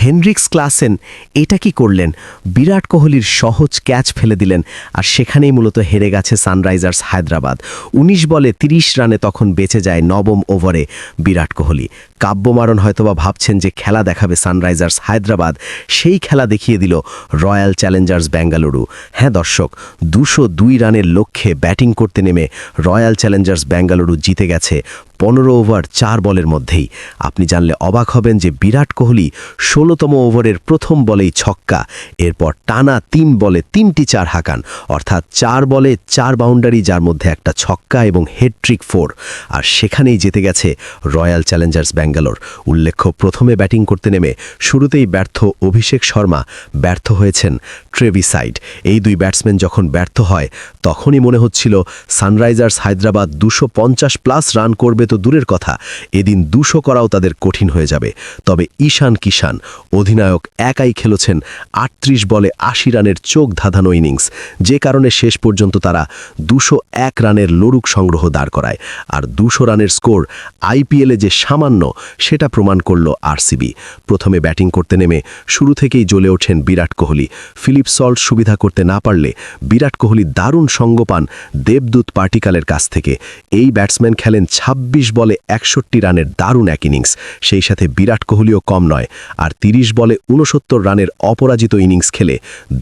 Hendrix Klaasen এটা কি করলেন? বিরাট কোহলির সহজ ক্যাচ ফেলে দিলেন, আর সেখানেই মূলত হেরে গেছে সানরাইজার্স হায়দ্রাবাদ। ১৯ বলে ৩০ রানে তখন বেঁচে যায় নবম ওভারে বিরাট কোহলি। কাব্যমারণ হয়তোবা ভাবছেন যে খেলা দেখাবে সানরাইজার্স হায়দ্রাবাদ, সেই খেলা দেখিয়ে দিল রয়্যাল চ্যালেঞ্জার্স বেঙ্গালুরু। হ্যাঁ দর্শক, ২০২ রানের লক্ষ্যে ব্যাটিং করতে নেমে রয়্যাল চ্যালেঞ্জার্স বেঙ্গালুরু জিতে গেছে ১৫ ওভার ৪ বলের মধ্যেই। আপনি জানলে অবাক হবেন যে বিরাট কোহলি ১৬তম ওভারের প্রথম বলেই ছক্কা, এরপর টানা ৩ বলে ৩টি ৪ হাঁকান, অর্থাৎ ৪ বলে ৪ বাউন্ডারি, যার মধ্যে একটা ছক্কা এবং হেডট্রিক ৪। আর সেখানেই জিতে গেছে রয়্যাল চ্যালেঞ্জার্স ব্যাঙ্গালোর। উল্লেখ্য, প্রথমে ব্যাটিং করতে নেমে শুরুতেই ব্যর্থ অভিষেক শর্মা, ব্যর্থ হয়েছেন ট্রেভিস হাইড। এই দুই ব্যাটসম্যান যখন ব্যর্থ হয় তখনই মনে হচ্ছিল সানরাইজার্স হায়দ্রাবাদ ২৫০+ রান করবে তো দূরের কথা, এদিন ২০০ করাও তাদের কঠিন হয়ে যাবে। তবে ঈশান কিষান অধিনায়ক একাই খেলেছেন ৩৮ বলে ৮০ রানের চোখ ধাঁধানো ইনিংস, যে কারণে শেষ পর্যন্ত তারা ২০১ রানের লড়ুক সংগ্রহ দাঁড় করায়। আর ২০০ রানের স্কোর আইপিএলে যে সামান্য, সেটা প্রমাণ করল আরসিবি। প্রথমে ব্যাটিং করতে নেমে শুরু থেকেই জ্বলে ওঠেন বিরাট কোহলি। ফিলিপ সল্ট সুবিধা করতে না পারলে বিরাট কোহলি দারুণ সঙ্গ পান দেবদূত পার্টিকালের কাছ থেকে। এই ব্যাটসম্যান খেলেন ২৬ বলে ৬১ রানের দারুণ এক ইনিংস, সেই সাথে বিরাট কোহলিও কম নয়। আর ৩০ বলে ৬৯ রানের অপরাজিত ইনিংস খেলে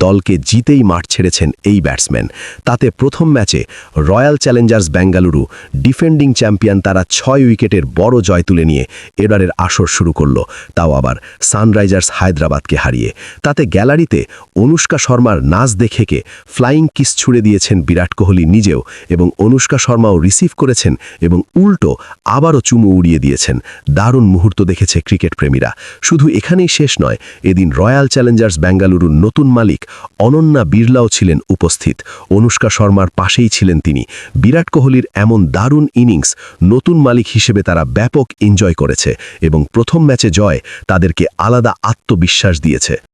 দলকে জিতেই মাঠ ছেড়েছেন এই ব্যাটসম্যান। তাতে প্রথম ম্যাচে royal Challengers Bengaluru, defending champion, তারা ৬ উইকেটের বড় জয় তুলে নিয়ে এবারের আসর শুরু করল, তাও আবার সানরাইজার্স হায়দ্রাবাদকে হারিয়ে। তাতে গ্যালারিতে অনুষ্কা শর্মার নাচ দেখেকে ফ্লাইং কিস ছুড়ে দিয়েছেন বিরাট কোহলি নিজেও, এবং অনুষ্কা শর্মাও রিসিভ করেছেন এবং উল্টো আবারও চুমু উড়িয়ে দিয়েছেন। দারুণ মুহূর্ত দেখেছে ক্রিকেট প্রেমীরা। শুধু এখানেই শেষ নয়, এদিন রয়্যাল চ্যালেঞ্জার্স বেঙ্গালুরুর নতুন মালিক অনন্যা বিড়লাও ছিলেন উপস্থিত। অনুষ্কা শর্মার পাশেই ছিলেন তিনি। বিরাট কোহলির এমন দারুণ ইনিংস নতুন মালিক হিসেবে তারা ব্যাপক এনজয় করেছে, এবং প্রথম ম্যাচে জয় তাদেরকে আলাদা আত্মবিশ্বাস দিয়েছে।